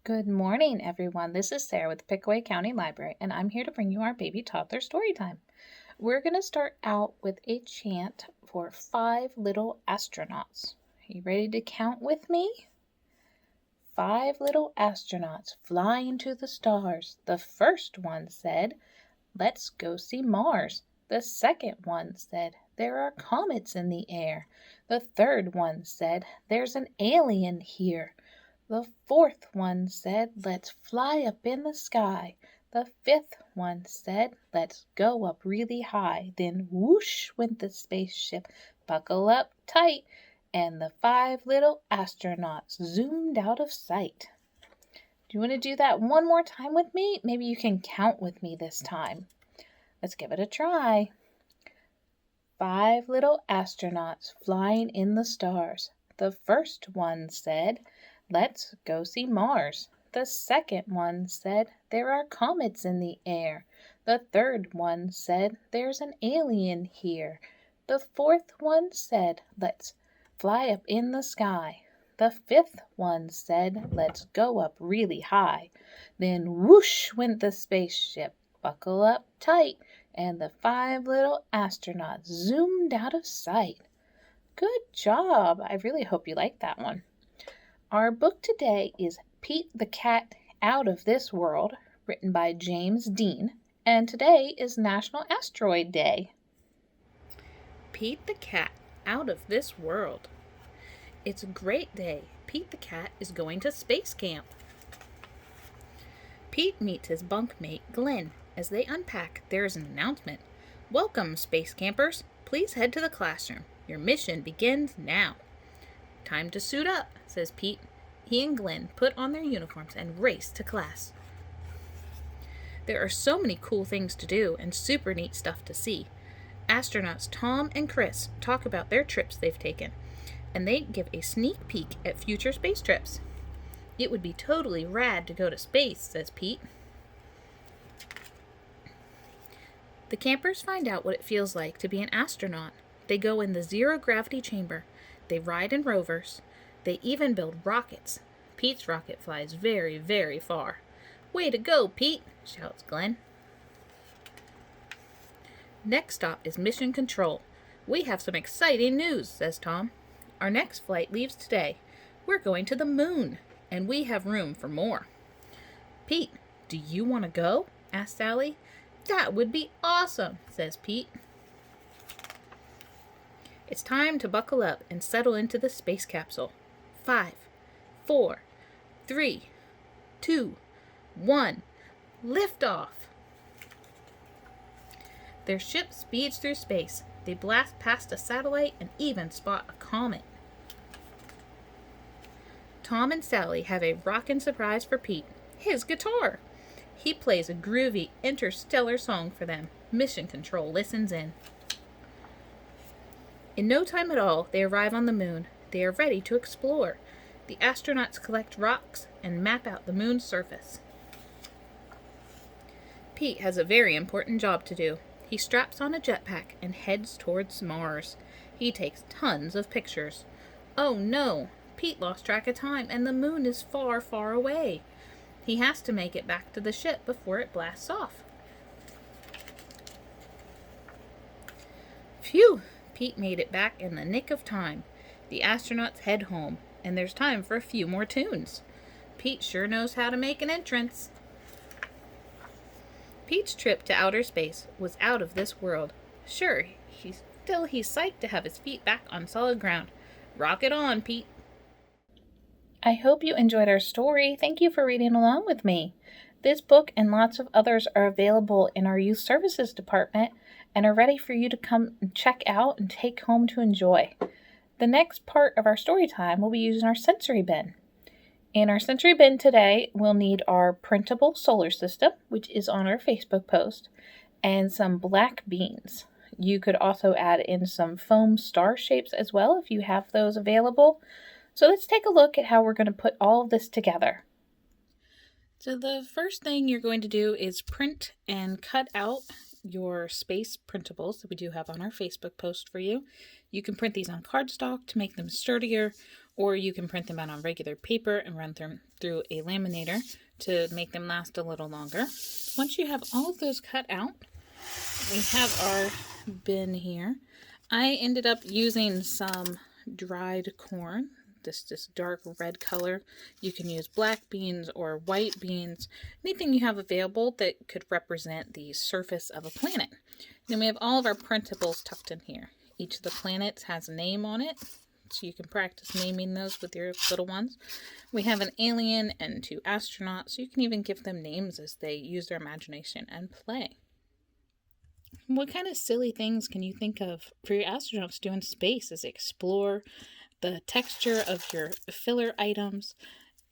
Good morning, everyone. This is Sarah with Pickaway County Library, and I'm here to bring you our baby toddler story time. We're going to start out with a chant for 5 little astronauts. Are you ready to count with me? 5 little astronauts flying to the stars. The first one said, "Let's go see Mars." The second one said, "There are comets in the air." The third one said, "There's an alien here." The fourth one said, "Let's fly up in the sky." The fifth one said, "Let's go up really high." Then whoosh went the spaceship, buckle up tight, and the 5 little astronauts zoomed out of sight. Do you want to do that one more time with me? Maybe you can count with me this time. Let's give it a try. 5 little astronauts flying in the stars. The first one said, "Let's go see Mars." The second one said, "There are comets in the air." The third one said, "There's an alien here." The fourth one said, "Let's fly up in the sky." The fifth one said, "Let's go up really high." Then whoosh went the spaceship, buckle up tight, and the 5 little astronauts zoomed out of sight. Good job! I really hope you liked that one. Our book today is Pete the Cat Out of This World, written by James Dean, and today is National Asteroid Day. Pete the Cat Out of This World. It's a great day. Pete the Cat is going to space camp. Pete meets his bunkmate, Glenn. As they unpack, there is an announcement. "Welcome, space campers. Please head to the classroom. Your mission begins now." "Time to suit up," says Pete. He and Glenn put on their uniforms and race to class. There are so many cool things to do and super neat stuff to see. Astronauts Tom and Chris talk about their trips they've taken, and they give a sneak peek at future space trips. "It would be totally rad to go to space," says Pete. The campers find out what it feels like to be an astronaut. They go in the zero-gravity chamber. They ride in rovers. They even build rockets. Pete's rocket flies very, very far. "Way to go, Pete!" shouts Glenn. "Next stop is Mission Control. We have some exciting news," says Tom. "Our next flight leaves today. We're going to the moon, and we have room for more." "Pete, do you want to go?" asks Sally. "That would be awesome," says Pete. It's time to buckle up and settle into the space capsule. 5, 4, 3, 2, 1, liftoff! Their ship speeds through space. They blast past a satellite and even spot a comet. Tom and Sally have a rockin' surprise for Pete. His guitar! He plays a groovy interstellar song for them. Mission Control listens in. In no time at all, they arrive on the moon. They are ready to explore. The astronauts collect rocks and map out the moon's surface. Pete has a very important job to do. He straps on a jetpack and heads towards Mars. He takes tons of pictures. Oh no! Pete lost track of time and the moon is far, far away. He has to make it back to the ship before it blasts off. Phew! Pete made it back in the nick of time. The astronauts head home, and there's time for a few more tunes. Pete sure knows how to make an entrance. Pete's trip to outer space was out of this world. Sure, he's psyched to have his feet back on solid ground. Rock it on, Pete. I hope you enjoyed our story. Thank you for reading along with me. This book and lots of others are available in our Youth Services Department and are ready for you to come and check out and take home to enjoy. The next part of our story time will be using our sensory bin. In our sensory bin today, we'll need our printable solar system, which is on our Facebook post, and some black beans. You could also add in some foam star shapes as well if you have those available. So let's take a look at how we're going to put all of this together. So the first thing you're going to do is print and cut out your space printables that we do have on our Facebook post for you. You can print these on cardstock to make them sturdier, or you can print them out on regular paper and run them through a laminator to make them last a little longer. Once you have all of those cut out, we have our bin here. I ended up using some dried corn, this dark red color. You can use black beans or white beans, anything you have available that could represent the surface of a planet. Then we have all of our printables tucked in here. Each of the planets has a name on it, so you can practice naming those with your little ones. We have an alien and 2 astronauts, so you can even give them names as they use their imagination and play. What kind of silly things can you think of for your astronauts to do in space as they explore the texture of your filler items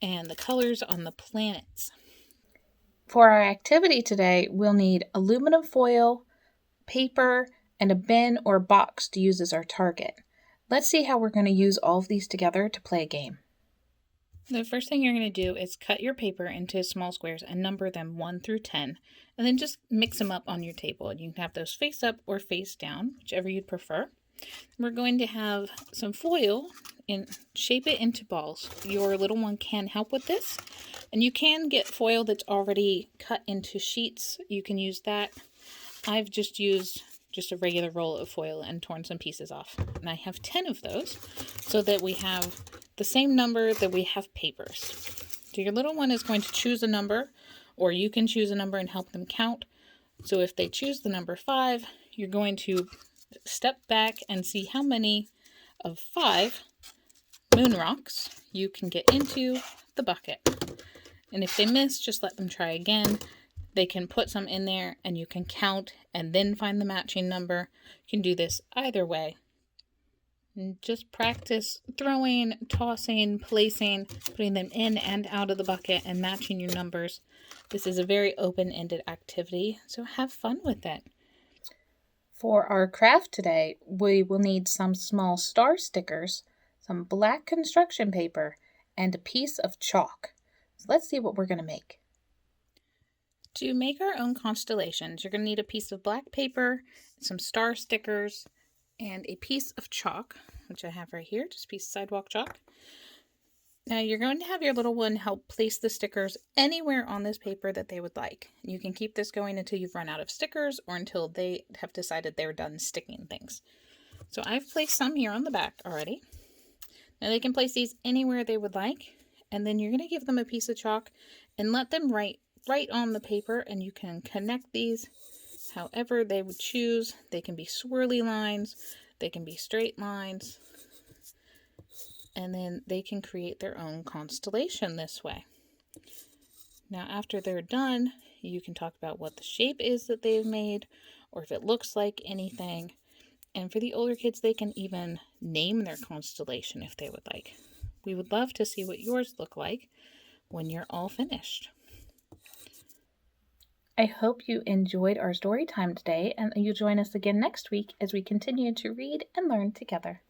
and the colors on the planets? For our activity today, we'll need aluminum foil, paper, and a bin or box to use as our target. Let's see how we're going to use all of these together to play a game. The first thing you're going to do is cut your paper into small squares and number them 1 through 10, and then just mix them up on your table. And you can have those face up or face down, whichever you'd prefer. We're going to have some foil and shape it into balls. Your little one can help with this, and you can get foil that's already cut into sheets. You can use that. I've just used a regular roll of foil and torn some pieces off. And I have 10 of those so that we have the same number that we have papers. So your little one is going to choose a number, or you can choose a number and help them count. So if they choose the number 5, you're going to step back and see how many of 5 moon rocks you can get into the bucket. And if they miss, just let them try again. They can put some in there and you can count and then find the matching number. You can do this either way. And just practice throwing, tossing, placing, putting them in and out of the bucket and matching your numbers. This is a very open-ended activity, so have fun with it. For our craft today, we will need some small star stickers, some black construction paper, and a piece of chalk. So let's see what we're going to make. To make our own constellations, you're going to need a piece of black paper, some star stickers, and a piece of chalk, which I have right here, just a piece of sidewalk chalk. Now you're going to have your little one help place the stickers anywhere on this paper that they would like. You can keep this going until you've run out of stickers or until they have decided they're done sticking things. So I've placed some here on the back already. Now they can place these anywhere they would like, and then you're going to give them a piece of chalk and let them write right on the paper, and you can connect these however they would choose. They can be swirly lines, they can be straight lines, and then they can create their own constellation this way. Now after they're done, you can talk about what the shape is that they've made, or if it looks like anything. And for the older kids, they can even name their constellation if they would like. We would love to see what yours look like when you're all finished. I hope you enjoyed our story time today, and you join us again next week as we continue to read and learn together.